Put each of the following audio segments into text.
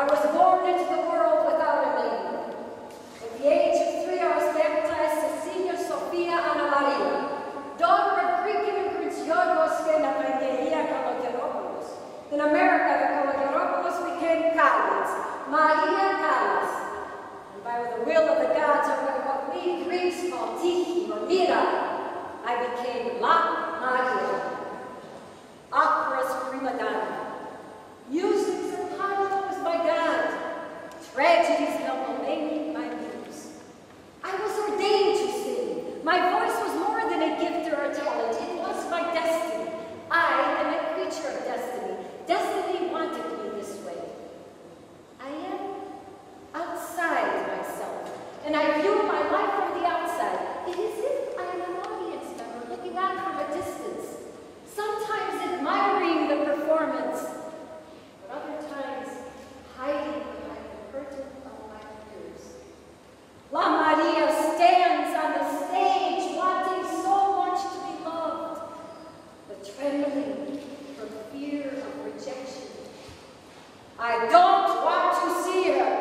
was born into the world without a name. At the age of 3, I was baptized Sesίλια Σοφία Άννα Μαρία, daughter of Greek immigrants Yorgos and Ευαγγελία Καλογεροπούλου. In America, the Kalogyeropoulos became Kallins, Maria Kallас. And by the will of the gods, or what we Greeks call tiki or mira, I became La Maria, opera's prima donna. Music's Apollo was my god. Tragedies Melpomene, my muse. I was ordained to sing. My voice was more than a gift or a talent. It was my destiny. I am a creature of destiny. Destiny wanted me this way. I am outside myself, and I view my life from the outside. It is as if I am an audience member looking on from a distance, sometimes admiring the performance, but other times hiding behind the curtain of my ears. La Maria stands on the stage wanting so much to be loved, but trembling from fear of rejection. I don't want to see her.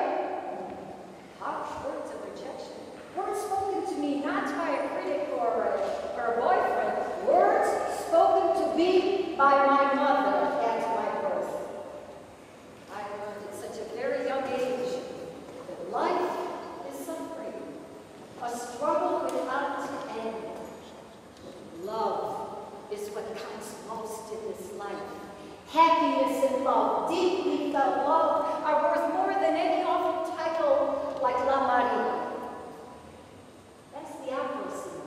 Harsh words of rejection. Words spoken to me not by a critic or a boyfriend. Words spoken to me by my mother at my birth. I learned at such a very young age that life is suffering, a struggle without end. Love is what counts most in this life. Happiness and love, deeply felt love, are worth more than any awful title like La Maria. That's the opera scene.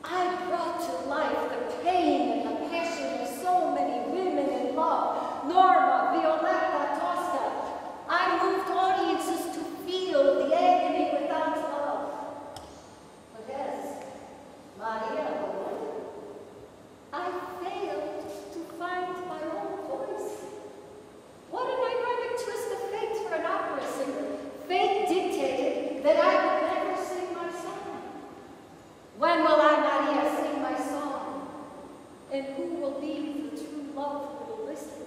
I brought to life the pain and the passion of so many women in love. Norma, Violetta, Tosca. I moved audiences to feel the agony without love. But as Maria, I failed to find my own voice. What an ironic twist of fate for an opera singer. Fate dictated that I would never sing my song. When will I, Maria, sing my song? And who will be the true love who will listen?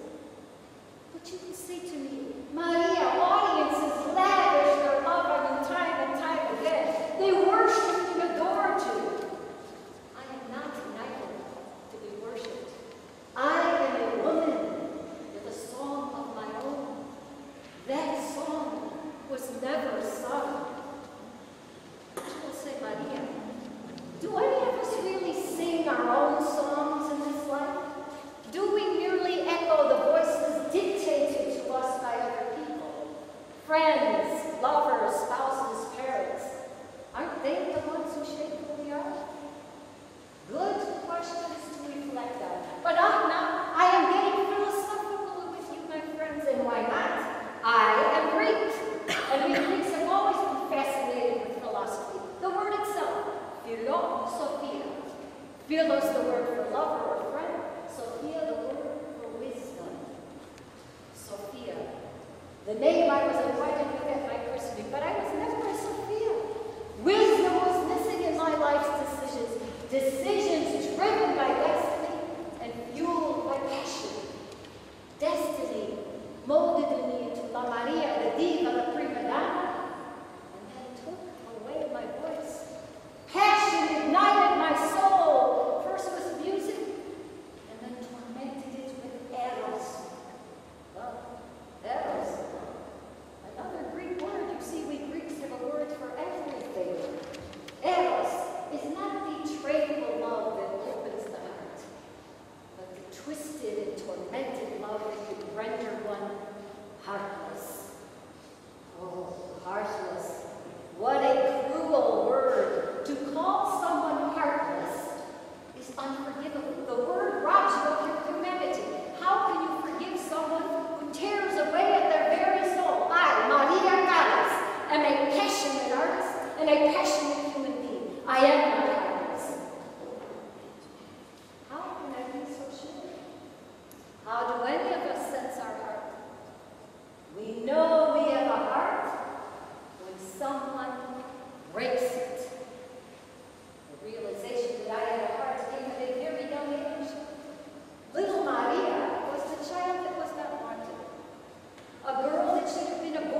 But you can say to me, Maria, audiences lavish their love on you time and time again. They worship and adore you. I am not an idol to be worshipped. I am a woman with a song of my own. That song was never sung. You will say, Maria, do any of us really sing our own songs in this life? Do we merely echo the voices dictated to us by other people? Friends, lovers, spouses, parents. Aren't they the ones who shape who we are? Good questions to reflect on. But now I am getting philosophical with you, my friends, and why not? I am Greek, and we Greeks have always been fascinated with philosophy. The word itself, philosophia. Philos, the word for lover or friend. Sophia, the word for wisdom. Sophia, the name I was invited with at my christening, but I was never a Sophia. Wisdom was missing in my life's decisions. Decisions driven by destiny and fueled by passion. Destiny molded in me into La Maria, the diva, the prima donna, and then took away my voice. Passion ignited my soul, first with music, and then tormented it with eros. Well, eros, another Greek word. You see, we Greeks have a word for everything. Eros is not the tradable love that opens the heart, but the twisted and tormented love that could render one heartless. Oh, heartless. What a cruel word. To call someone heartless is unforgivable. The word robs you of your humanity. How can you forgive someone who tears away at their very soul? I, Maria Kallас, am a passionate artist and a passionate human being. I am not heartless. How can I be so sure? How do any of us sense our heart? We know we have a heart when someone breaks it. The realization that I had a heart came at a very young age. Little Maria was the child that was not wanted. A girl that should have been a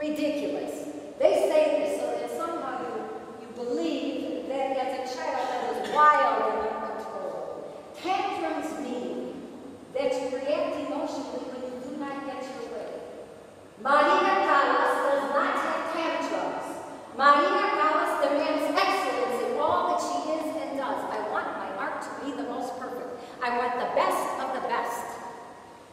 ridiculous. They say this so that somehow you believe that as a child I was wild and uncontrollable. Tantrums mean that you react emotionally when you do not get your way. Maria Kall's does not have tantrums. Maria Kall's demands excellence in all that she is and does. I want my art to be the most perfect. I want the best of the best.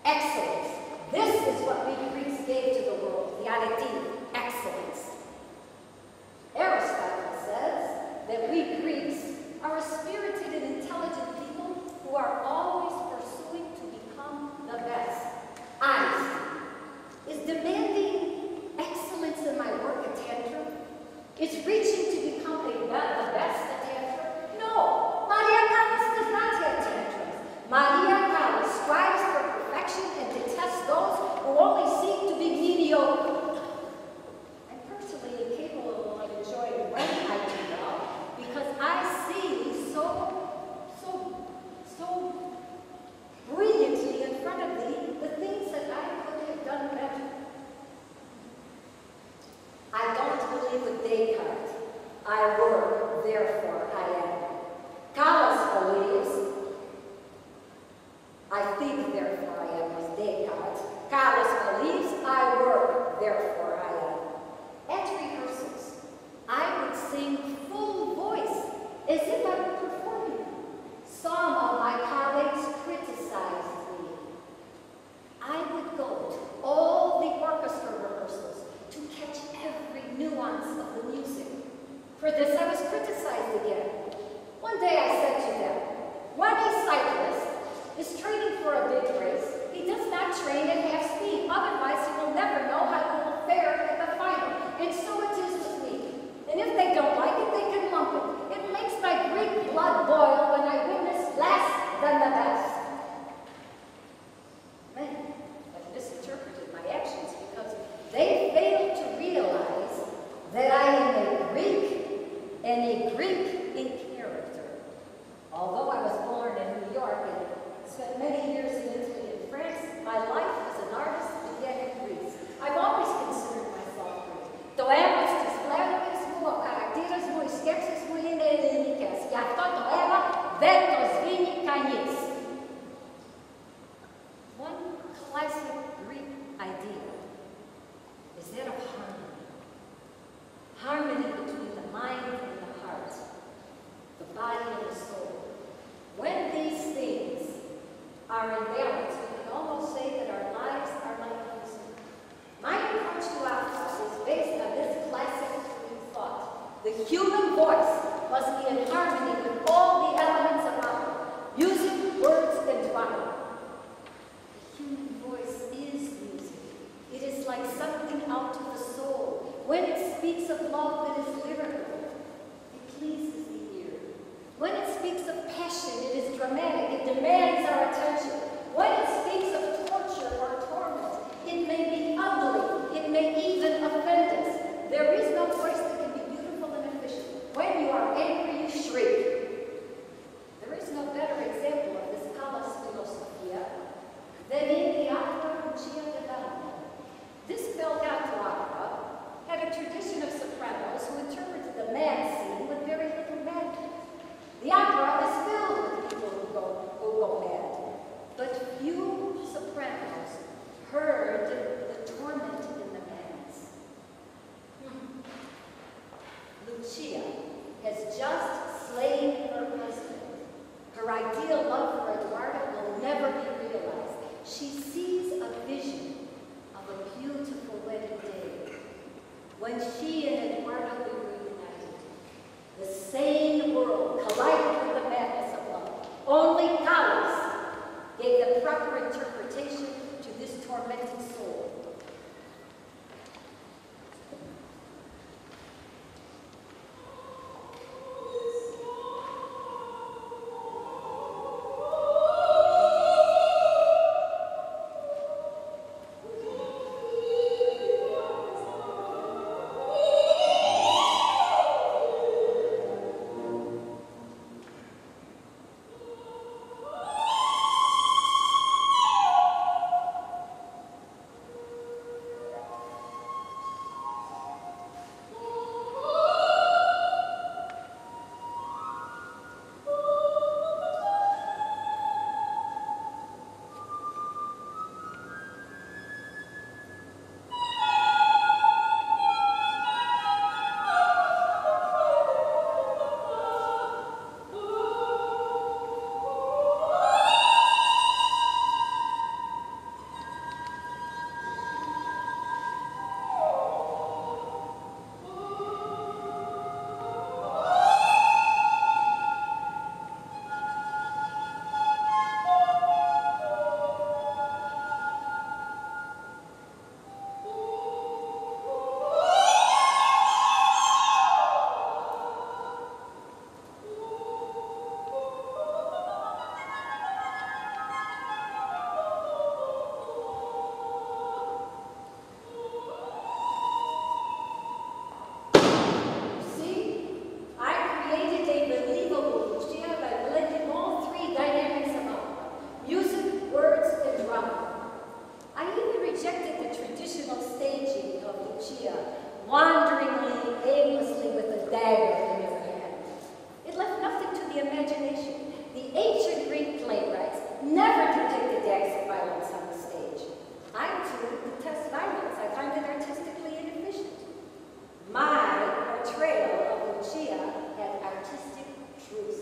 Excellence. This is what we Greeks gave to the world, the arete, excellence. Aristotle says that we Greeks are a spirited and intelligent people who are always pursuing to become the best. Honesty. Is demanding excellence in my work a tantrum? Is reaching to become the best a tantrum? No. Maria Kall's does not have tantrums. Maria Kall's strives for perfection and detests those who only seek to be mediocre. I'm personally incapable of enjoying when I do well because I see so brilliantly in front of me the things that I could have done better. I don't believe with Descartes. I work, therefore I am. Kallas believes, I think, therefore I am, as Descartes. Kallas believes, I work, therefore I am. At rehearsals, I would sing full voice, as if I were performing. Some of my colleagues criticized me. I would go to all the orchestra rehearsals to catch every nuance of the music. For this I was criticized again. One day I said to them, when a cyclist is training for a big race, he does not train at half speed, otherwise he will never know how he will fare at the final. And so it is with me. And if they don't like it, they can lump it. It makes my Greek blood boil when I witness less than the best. Many have misinterpreted my actions because they fail to realize that I am a Greek, and a Greek in character. Although I was born in New York and spent many years in Italy and France, my life as an artist began in Greece. I've always considered myself Greek. Το αίμα στις πλέονες μου, ο χαρακτήρας μου, οι σκέψεις μου είναι ελληνικές. Γι' αυτό το αίμα δεν το σβήνει κανείς. One classic Greek idea is that of harmony. Harmony between the mind and the heart, the body and the soul. When these things are in balance, we can almost say that our lives are like music. My approach to opera is based on this classic Greek thought. The human voice must be in harmony with all the elements of opera, music, words, and drama. The human voice is music. It is like something out of the soul. When it speaks of love, it is lyrical. It pleases the ear. When it speaks of passion, it is dramatic. It demands our attention. When it speaks of torture or torment, it may be ugly. It may even offend us. There is no voice that can be beautiful and efficient. When you are angry, you shriek. There is no better example of this Kallas philosophia than in the opera Lucia de Bellamy. This Belgato opera had a tradition of sopranos who interpreted the mad scene with very little magic. The opera is filled with people who go mad, but few sopranos heard the torment in the madness. Lucia has just slain her husband. Her ideal love for Eduardo will never be realized. She sees a vision of a beautiful wedding day when she and Eduardo will be reunited. The sane world collided with the madness of love. Only Kallas gave the proper interpretation to this tormented soul. acts of violence on the stage. I, too, detest violence. I find it artistically inefficient. My portrayal of Lucia had artistic truth.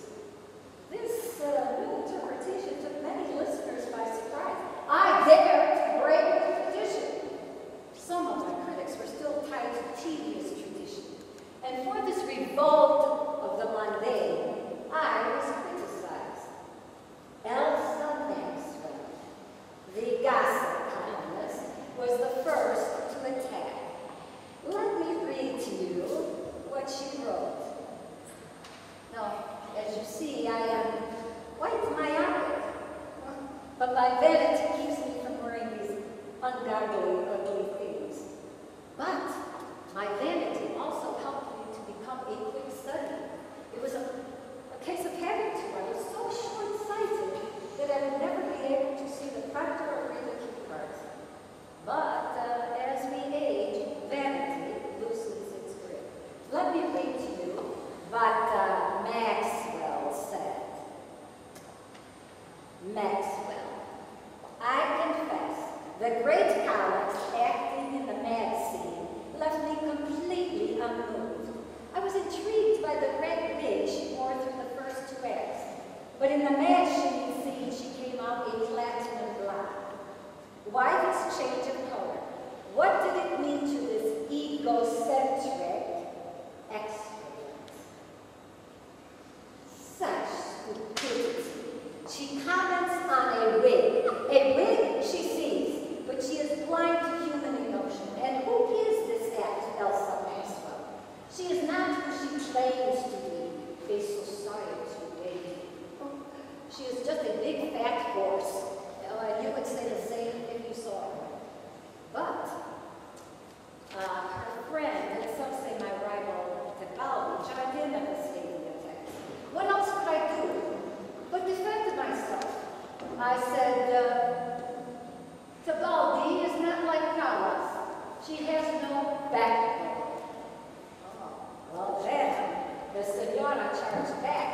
This new interpretation took many listeners by surprise. I dared to break the tradition. Some of my critics were still tied to tedious tradition. And for this revolt of the mundane, I was criticized. Elsa Maxwell, the gossip columnist, was the first to attack. Let me read to you what she wrote. Now, as you see, I am quite myopic, but my vanity keeps me from wearing these ungodly, ugly things. But my vanity also helped me to become a quick study. It was a case of having to. I was so short-sighted that I would never be able to see the factor or read the key parts. But as we age, vanity loosens its grip. Let me read to you what Maxwell said. Maxwell, I confess, the great Collins acting in the mad scene left me completely unmoved. I was intrigued by the red wig she wore through the first two acts, but in the mad scene she came out a platinum blonde. Why this change of color? What did it mean to this egocentric excellence? Such stupidity. She comments on a wig. A wig she sees, but she is blind to human emotion. And who is this act, Elsa Maxwell? She is not who she claims to be, a society lady. She is just a big fat horse. You would say the same if you saw her. But her friend, and some say my rival, Tebaldi, chimed in on the stadium text. What else could I do but defend myself? I said, Tebaldi is not like Callas. She has no backbone. Well then, the senora charged back.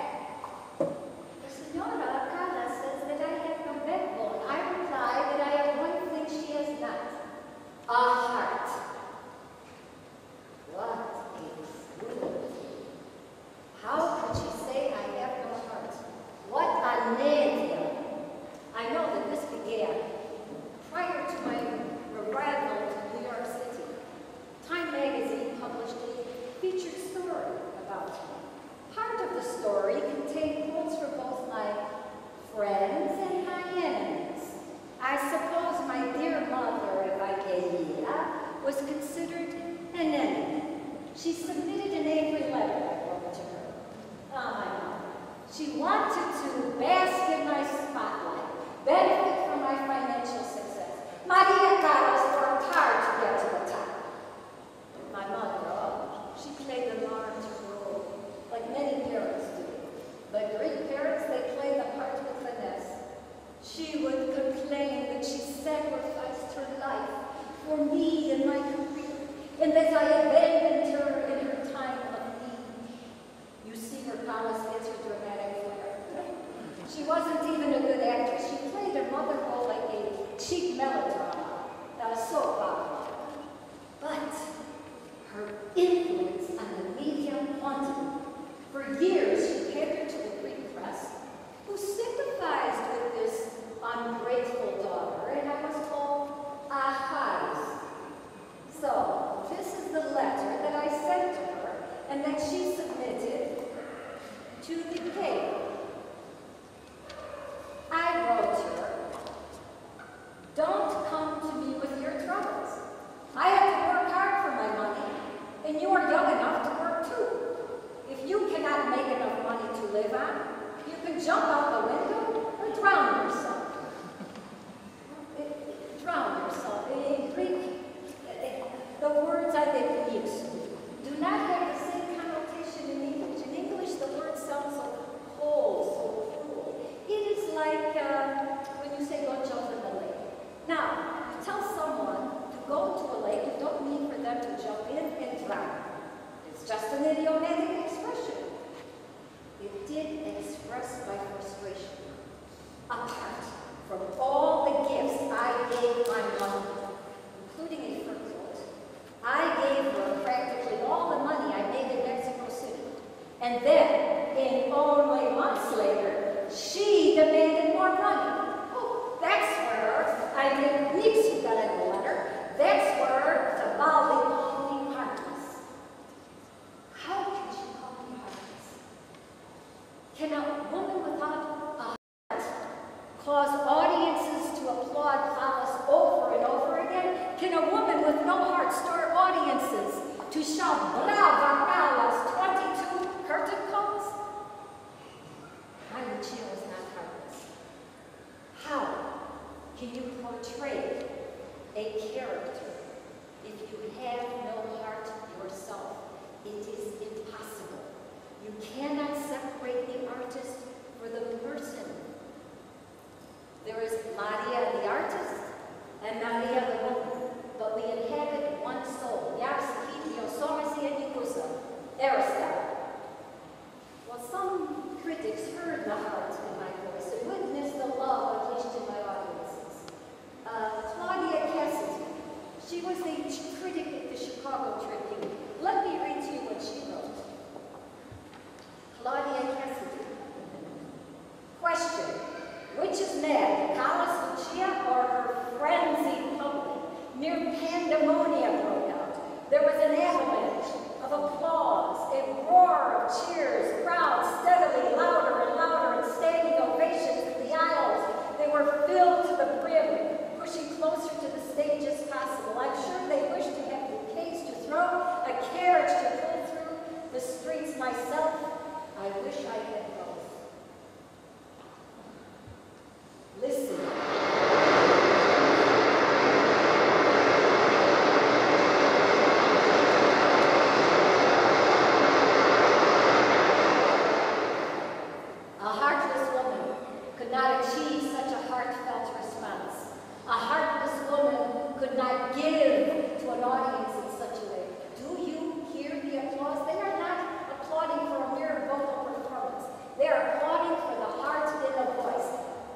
The senora Callas says that I have no backbone. I reply that I have one thing she has not, a heart. What a cruelty. How could she say I have no heart? What a nadia. I know that this began prior to my arrival to New York City. Time magazine published a featured story about me. Part of the story contained quotes from both my friends and my enemies. I suppose my dear mother, Evanghelia, was considered an enemy. She submitted an angry letter I wrote to her. Oh, my mother. She wanted to bask in my spotlight, benefit from my financial success. Maria Kall's worked hard to get to the top. My mother, she played a large role, like many parents do. But Greek parents, they play the part with finesse. She would complain that she sacrificed her life for me and my career, and that I abandoned her in her time of need. You see her Kall's answer dramatic flair. She wasn't even a good actress. She played her mother role like a cheap melodrama, soap opera. But her influence on the media haunted me. For years, she catered to the Greek press, who sympathized with this ungrateful daughter, and I was told, ahais. So, this is the letter that I sent to her, and that she submitted to the paper. I wrote her, don't come to me with your troubles. I have to work hard for my money, and you are young enough to work too. If you cannot make enough money to live on, you can jump out the window or drown yourself. Drown yourself. In Greek, the words I didn't use do not have the same connotation in English. In English, the word sounds so cold, so cruel. It is like when you say go jump in the lake. Now, you tell someone to go to a lake, you don't mean for them to jump in and drown. It's just an idiomatic expression. It did express my frustration, apart from all the can a woman with no heart stir audiences to shout Boundas Bakalis 22 curtain calls? Lucia was not heartless. How can you portray a character if you have no heart yourself? It is impossible. You cannot separate the artist for the person. There is Maria the artist and Maria the woman, but we inhabit one soul. Well, some critics heard the heart in my voice and witnessed the love unleashed in my audiences. Claudia Cassidy, she was a critic at the Chicago Tribune. Let me read to you what she wrote. Claudia Cassidy. Question: which is mad, Callis Lucia or her frenzied public? Mere pandemonium broke out. There was an avalanche of applause, a roar of cheers, crowds steadily louder and louder, and standing ovations in the aisles. They were filled to the brim, pushing closer to the stage as possible. I'm sure they wished to have bouquets to throw, a carriage to pull through the streets myself. I wish I had both. Listen. A heartless woman could not achieve such a heartfelt response. A heartless woman could not give to an audience in such a way. Do you hear the applause? They are not applauding for a mere vocal performance. They are applauding for the heart in a voice.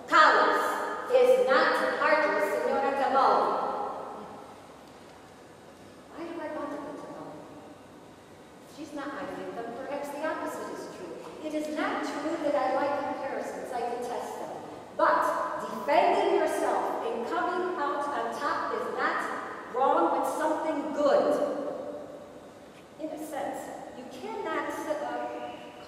Callis is not heartless, Signora Cavalli. Why do I bother with Cavalli? She's not my victim. Perhaps the opposite is true. It is not true that I like comparisons. I detest them. But defending yourself and coming out on top is not wrong, but something good. In a sense, you cannot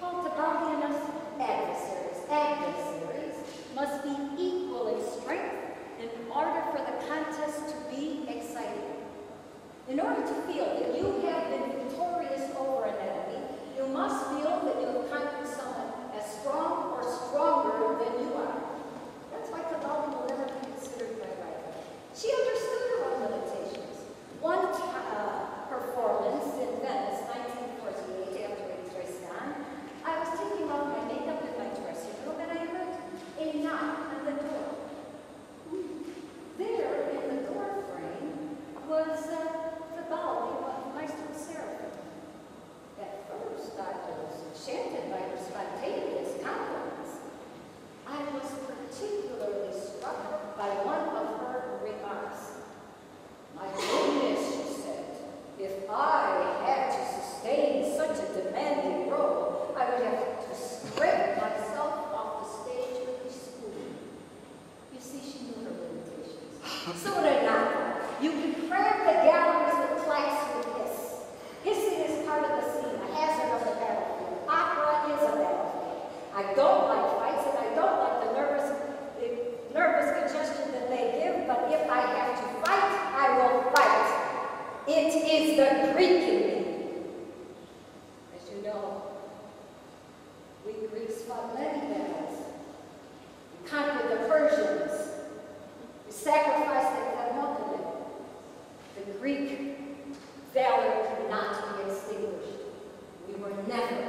call Cavalli enough adversaries. Adversaries must be equal in strength in order for the contest to be exciting. In order to feel that you have been victorious over an enemy, you must feel that you have conquered someone as strong or stronger than you are. That's why Cavalli will never be considered my rival. She understood her own limitations. One performance in Venice, 1948, after a Tristan, I was taking off my makeup in my dressing room and I heard a knock on the door. There, in the door frame, was Cavalli of Maestro Seraphim. At first, I was enchanted by her spontaneous confidence. I was particularly struck by one of her remarks. My goodness, she said, if I had to sustain such a demanding role, I would have to scrape myself off the stage with a spoon. You see, she knew her limitations. So did I. You can cram the galleries with clacks with hiss. Hissing is part of the scene, a hazard of the battlefield. Opera is a battlefield. I don't like fights, and I don't like the nervous congestion that they give, but if I have to fight, I will fight. It is the Greek in me. As you know, we Greeks fought many battles. We conquered the Persians. We sacrificed the Thermopylae. The Greek valor could not be extinguished. We were never,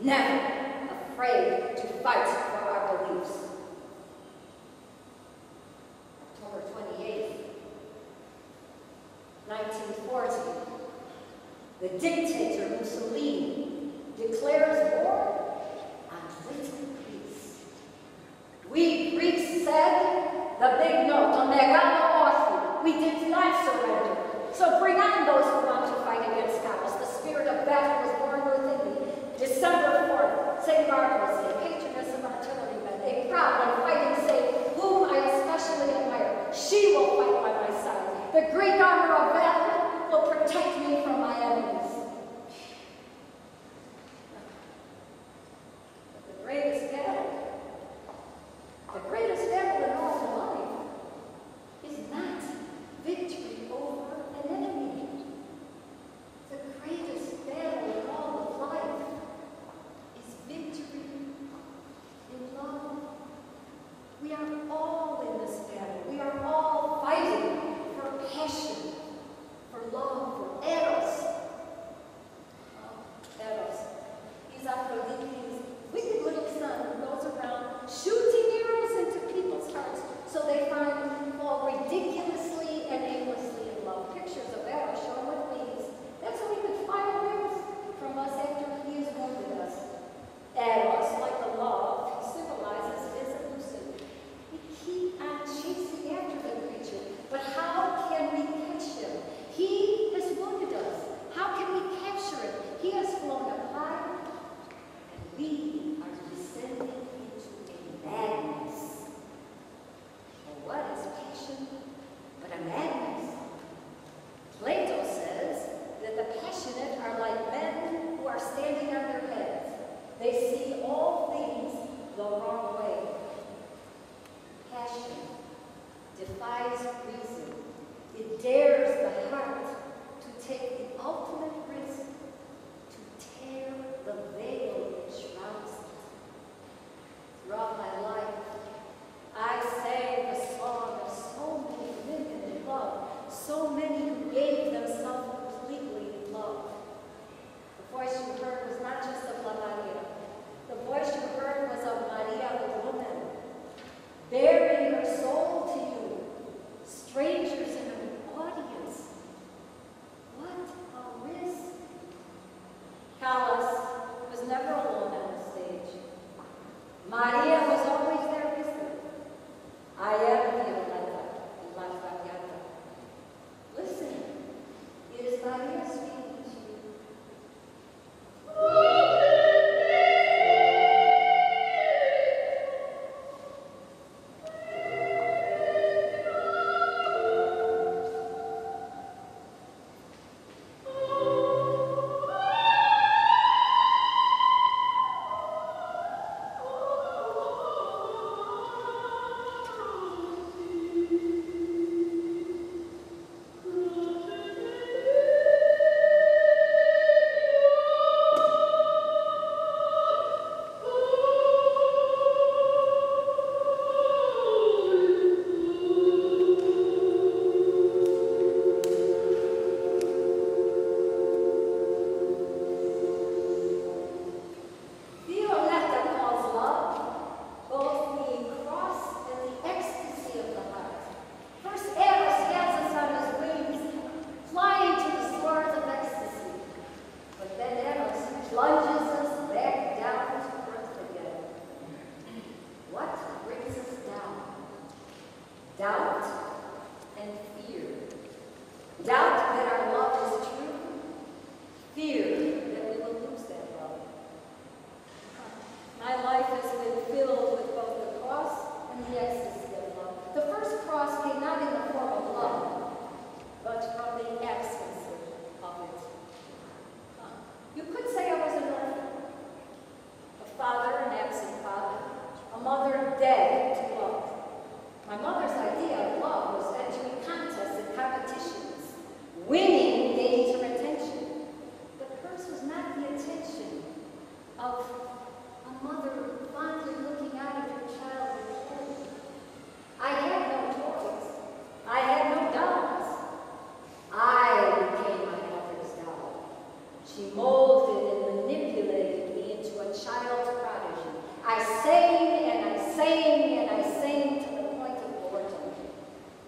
never afraid to fight for our beliefs. October 28th, 1940, the dictator Mussolini declares war on written Greece. We Greeks said the big note, on megalo, we did not surrender. So bring on those who want to fight against Callis. The spirit of battle was born within me. December 4th, St. Barbara's Day, patroness of artillerymen, a proud and fighting saint, whom I especially admire. She will fight by my side. The great armor of valor will protect me from my enemies. But the greatest battle in all of life is not victory We are all in this battle. We are all fighting for passion, for love, for eros. Eros. He's Aphrodite's wicked little son who goes around shooting arrows into people's hearts so they fall ridiculously and aimlessly in love. Pictures of Eros shown with wings. That's how he could fire arrows from us after he has wounded us. Eros, like the love he symbolizes, is elusive. We keep on chasing after the creature, but how can we catch him? He has wounded us. How can we capture him? He has flown up high, and we are descending into a madness. Well, what is passion but a madness? Plato says that the passionate are like men who are standing on their heads. They see all things the wrong way. Passion defies reason. It dares the heart to take the ultimate risk, to tear the veil that shrouds it. Throughout my life, I sang the song of so many women in love, so many who gave themselves completely in love. The voice you heard was not just of La Maria. The voice you heard was of Maria the woman, bearing her soul to you, strangers in an audience. What a risk. Callas was never alone on the stage. Maria was always there with her. I am Violetta, La Fabiata. Listen, it is Maria speaking to you.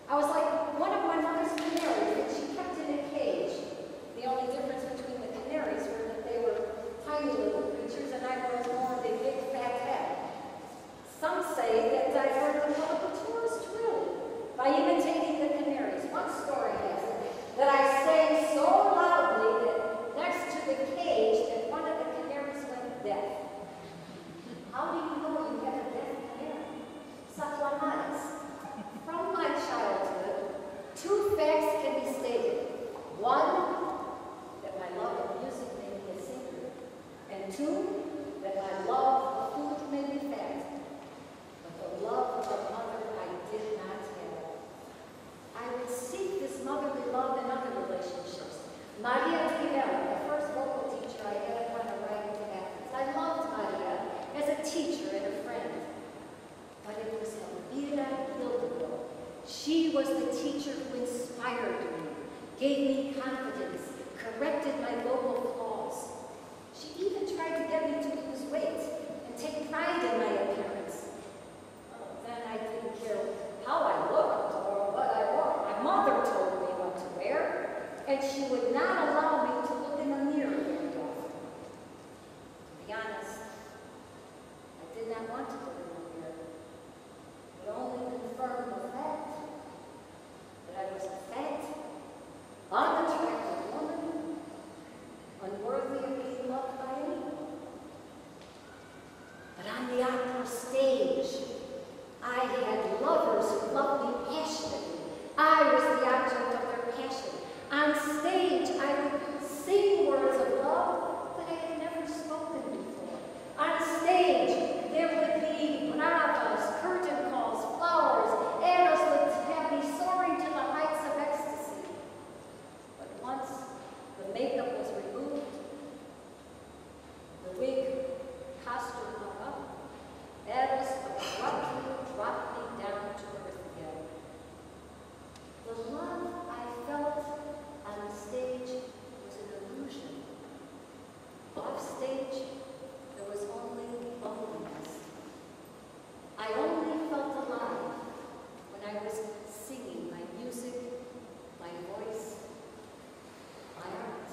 I was like one of my mother's canaries that she kept in a cage. gave me confidence, corrected my vocal flaws. She even tried to get me to lose weight and take pride in my appearance. Oh, then I didn't care how I looked or what I wore. My mother told me what to wear, and she would not allow me to look in the mirror very often. To be honest, I did not want to look in the mirror. It only confirmed the fact that I was a fat, unattractive woman, unworthy of being loved by anyone. But on the opera stage, I had lovers who loved me passionately. I was the object of their passion. On stage, I would sing words of love that I had never spoken before. On stage, there would be bravas, curtain calls, flowers, arrows would have me soaring to the heights of ecstasy. But once the makeup was removed, the wig, costume hung up, arrows abruptly dropped me down to earth again. The love I felt on the stage was an illusion. Off stage, there was only loneliness. I only felt alive when I was singing my music, my voice, my art.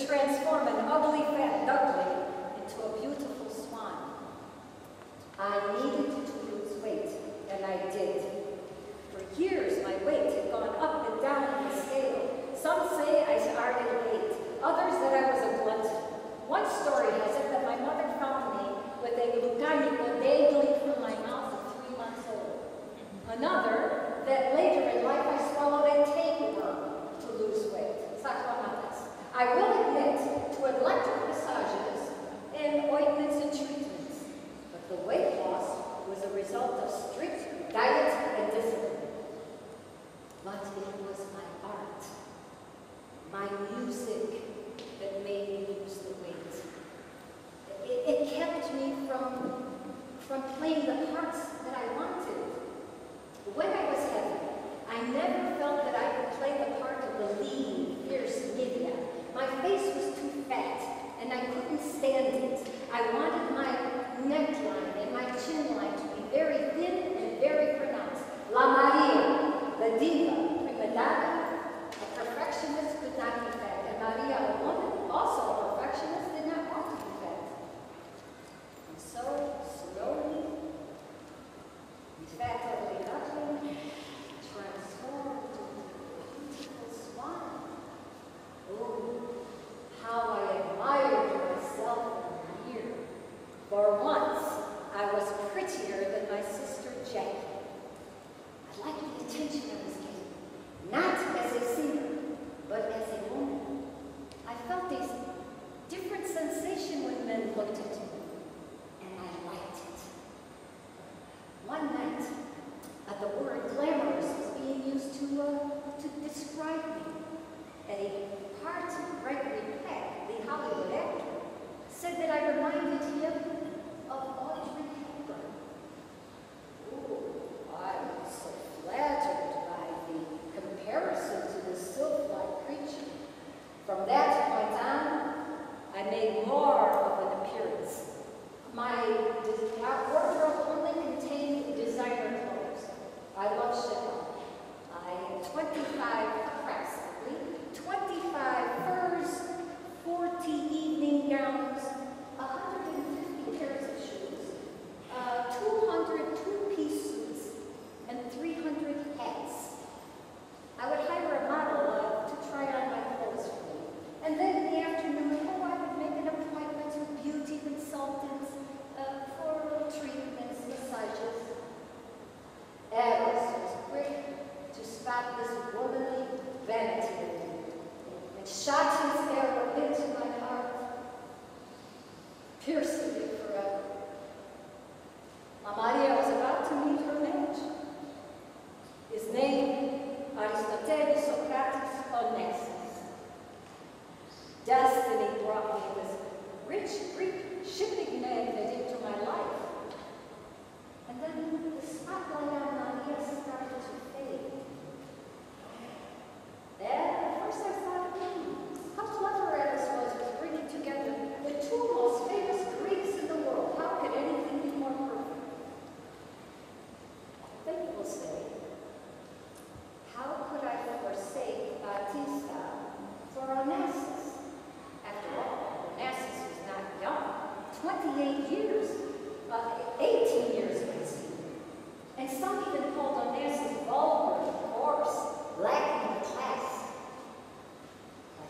transform an ugly fat duckling into a beautiful swan. I needed to lose weight, and I did. For years, my weight had gone up and down in the scale. Some say I started late, others that I was a glutton. One story has it that my mother found me with a glucanico dangling from my mouth at 3 months old. Another, that later in life I swallowed a tapeworm to lose weight. I will admit to electric massages and ointments and treatments, but the weight loss was a result of strict diet and discipline. But it was my art, my music, that made me lose the weight. It kept me from playing the parts that I wanted. When I was heavy, I never felt that I could play the part of the lean, fierce Lydia. My face was too fat, and I couldn't stand it. I wanted my neckline and my chin line to be very thin and very pronounced. La Maria, the diva, prima donna, a perfectionist could not be fat, and Maria, a woman, also a perfectionist, did not want to be fat. And so, slowly, the fat ugly duckling transformed into a beautiful swan. Oh, how I admired myself in the mirror. For once, I was prettier than my sister Jackie. I liked the attention I was getting, not as a singer, but as a woman. I felt a different sensation when men looked at me, and I liked it. One night, the word glamorous was being used to describe me. A party Gregory Peck, the Hollywood actor, said that I reminded him of Audrey Hepburn. Oh, I was so flattered by the comparison to the sylph-like creature. From that point on, I made more of an appearance. My wardrobe only contained designer clothes. I love Chanel. I had 25 approximately, 25 furs, 40 evening gowns, 150 pairs of shoes, 200 two-piece suits, and 300 hats. I would hire a model to try on my clothes for me. And then in the afternoon, I would make an appointment with beauty consultants for treatments, massages. Alice was quick to spot this womanly vanity in me, and shot his arrow into my heart, piercing it forever. Maria was about to meet her match. His name, Aristoteles Socrates Onassis. Destiny brought me this rich Greek shipping magnate into my life. And then the spotlight on Maria started to fade. And at first I thought, how clever Alice was with bringing together the two most famous Greeks in the world. How could anything be more perfect? Then you will say, how could I forsake Batista for Onassis? After all, Onassis was not young, 28 years, 18 years conceived. And some even called Onassis vulgar, coarse, lacking in class. But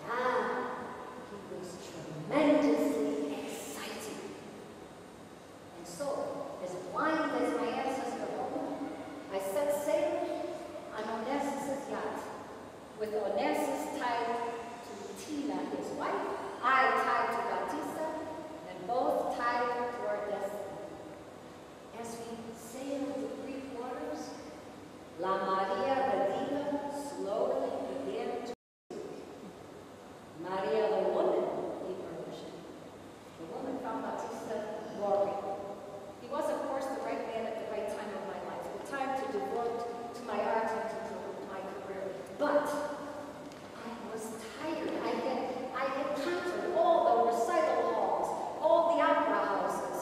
he was tremendously exciting. And so, as blind as my ancestor Rome, I set sail on Onassis' yacht, with Onassis tied to Tina, his wife, I tied to Batista, and both tied to our destiny. As we sailed the Greek waters, La Maria the diva slowly began to speak. Maria the woman emerged. The woman found Batista boring. He was, of course, the right man at the right time of my life, the time to devote to my art and to my career. But I was tired. I had conquered all the recital halls, all the opera houses,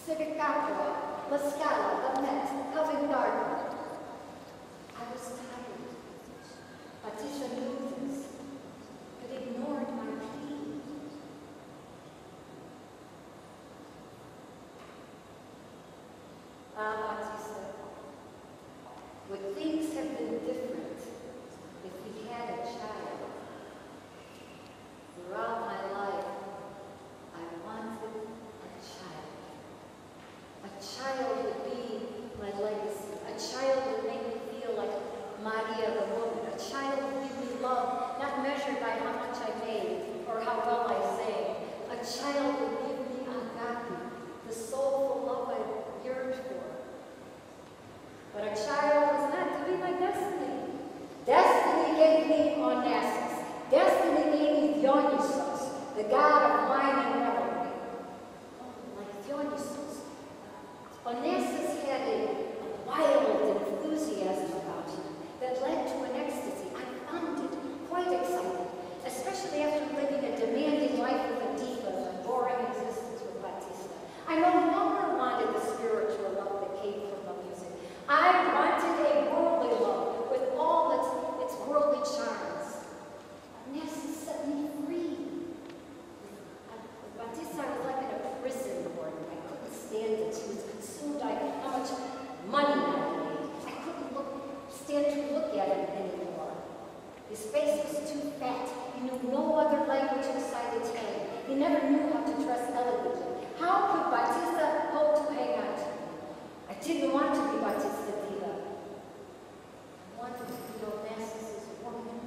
Civic Opera, La Scala, the Met, Covent Garden. me Onassis, destiny gave me Dionysus, the god of wine and revelry. Oh, like Dionysus, Onassis had a wild enthusiasm about him that led to an ecstasy. I found it quite exciting, especially after living a demanding life with a diva and boring existence with Battista. I no longer wanted the spiritual love that came from the music. I wanted a worldly love with all its worldly charms. Onassis set me free. With Battista, I was like in a prison warden. I couldn't stand it. She was consumed by how much money I made. I couldn't stand to look at him anymore. His face was too fat. He knew no other language beside Italian. He never knew how to dress elegantly. How could Battista hope to hang on to me? I didn't want to be Battista diva. I wanted to be Onassis' woman.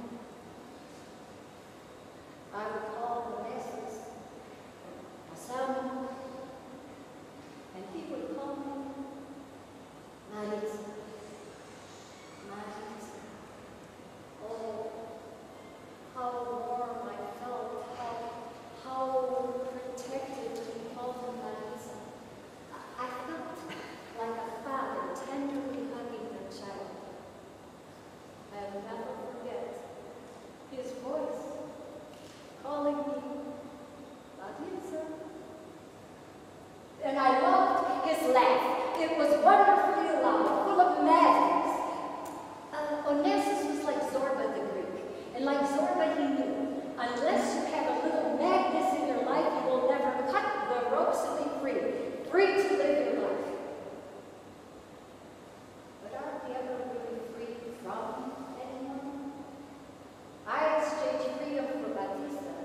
I would call Onassis Asano, and he would call me Maritza. Maritza. Oh, how warm I felt, how protected he called me Maritza. I felt like a father tenderly hugging their child. I'll never forget his voice calling me Maritza. And I loved his laugh. It was wonderfully loud, full of madness. Onassis was like Zorba the Greek. And like Zorba, he knew, unless you have a little madness in your life, you will never cut the ropes and be free. Free to live your life. But aren't we ever really free from anyone? I exchanged freedom for Battista,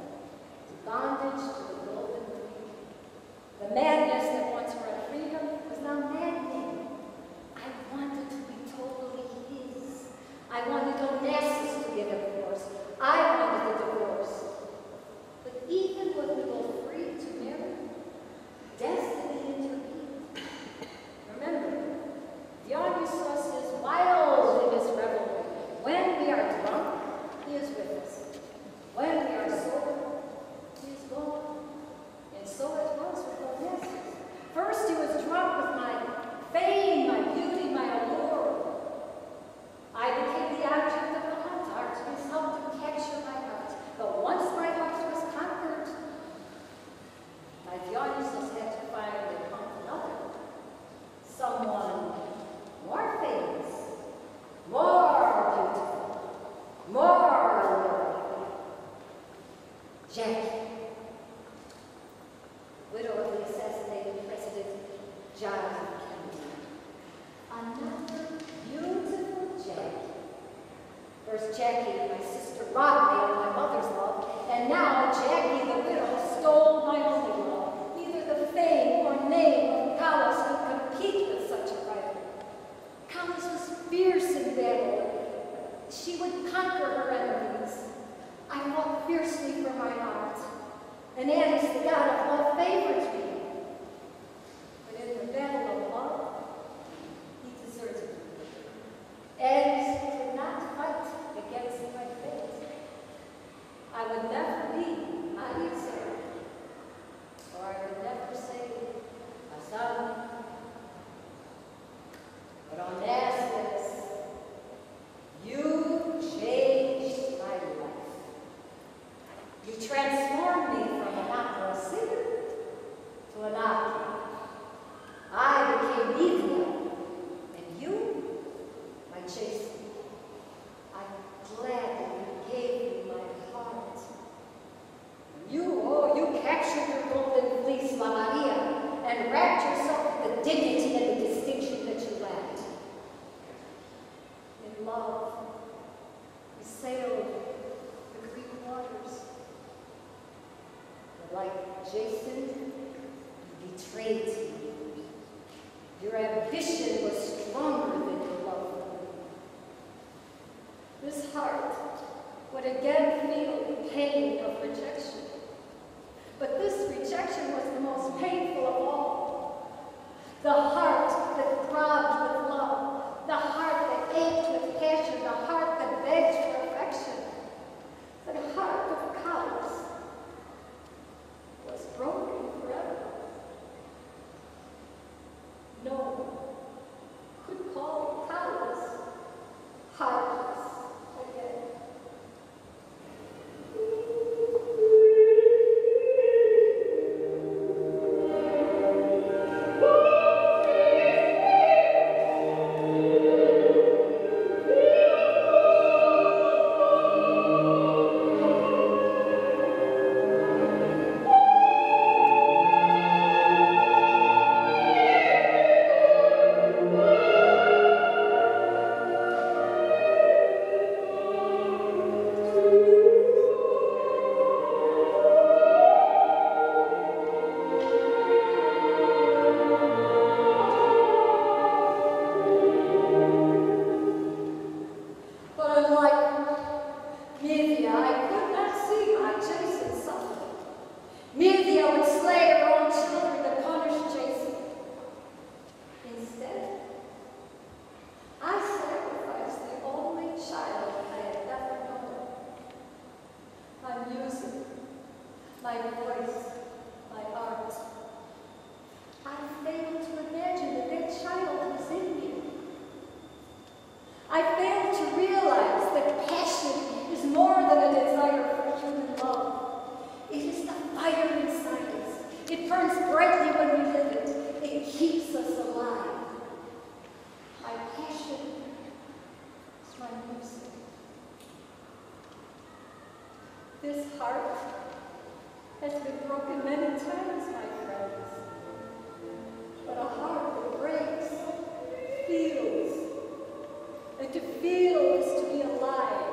bondage to the golden dream. The madness that once brought freedom was now maddening. I wanted to be totally his. I wanted Onassis to get a divorce. I wanted a divorce. But even when we were free to marry, destiny intervened. Remember, Dionysus is wild in his revelry. When we are drunk, he is with us. When we are sober, he is gone. And so it was with Onassis. First he was drunk with my fame, my beauty, my allure. I became the object of the hunt. Artemis helped to capture my heart. But once my heart was conquered, my Dionysus had to find another. Someone more famous, more beautiful, more alluring. Jackie, widow of the assassinated President John Kennedy. Another beautiful Jackie. First Jackie, my sister robbed me of my mother's love, and now Jackie, the widow, stole my only love. Neither the fame or name of Kallus could compete with such a rival. Kallus was fierce in battle. She would conquer her enemies. I fought fiercely for my heart. And Ares, the god of love, favored me. But in the battle of love, he deserted me. Ares could not fight against my fate. I would never be Maritza, or I would never say Asano. But Onassis, you changed my life. You transformed me from an opera singer to an opera. I became Medea, and you, my chaste. I'm glad that you gave me my heart. You captured your golden fleece, La Maria, and wrapped yourself with the dignity and the distinction that you lacked. In love, you sailed the Greek waters. But like Jason, you betrayed me. Your ambition was stronger than your love for me. This heart would again feel the pain of rejection. But this rejection was the most painful of all. The heart that throbbed with love, the heart that ached with passion, the heart that begged for affection. my voice, my art. I fail to imagine that that child is in me. I fail to realize that passion is more than a desire for human love. It is the fire inside us. It burns brightly when we live it. It keeps us alive. My passion is my music. This heart has been broken many times, my friends. But a heart that breaks feels. And to feel is to be alive.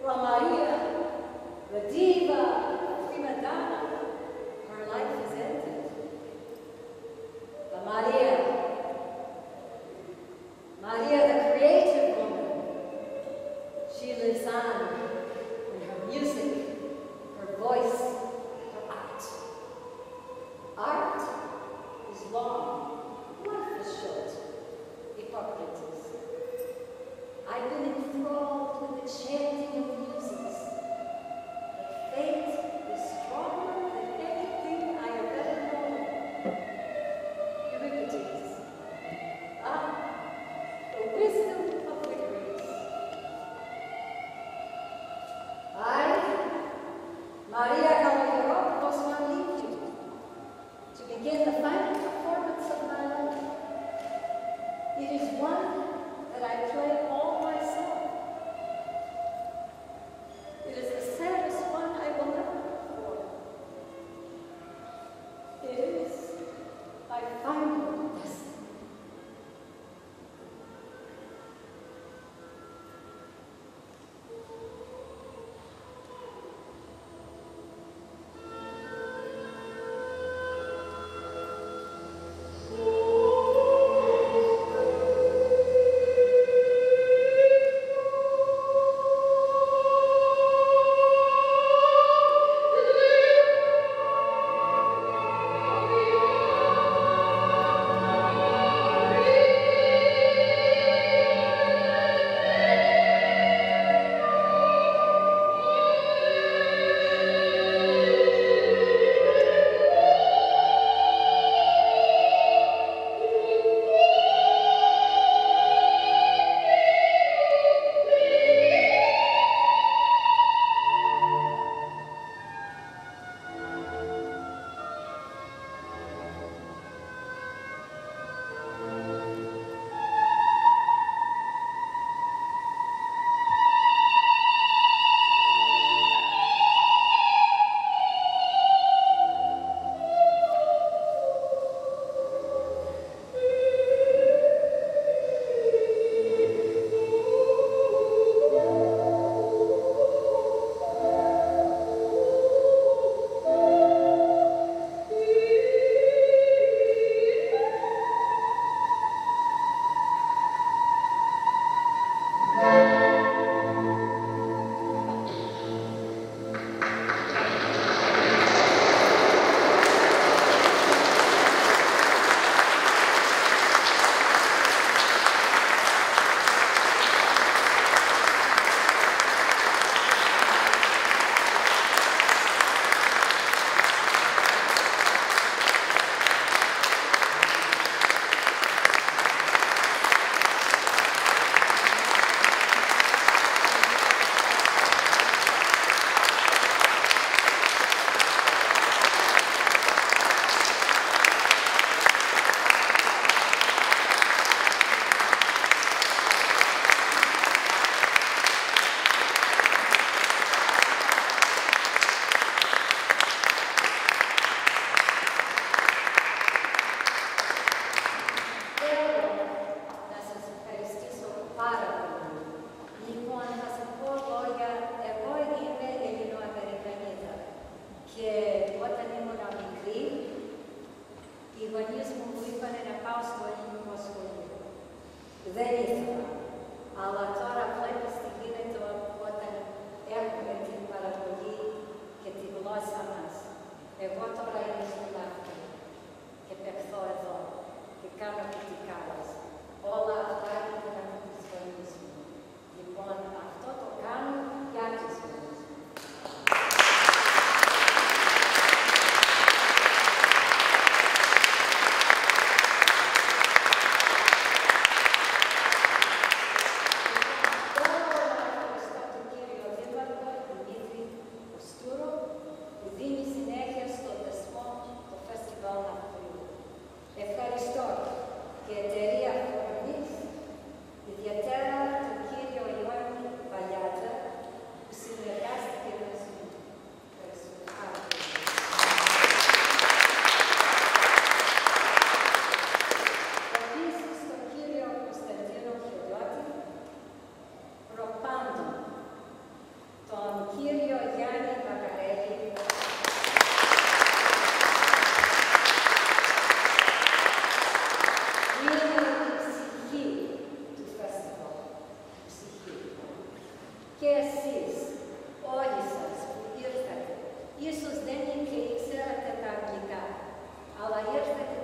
Well, Maria, the diva, the prima donna, her life is ended. But Maria, the creative woman, she lives on in her music, her voice, her art. Art is long, life is short. Hippocrates. Και εσείς, όλοι σας που ήρθατε, ίσως δεν είναι και ξέρετε τα αγγλικά, αλλά ήρθατε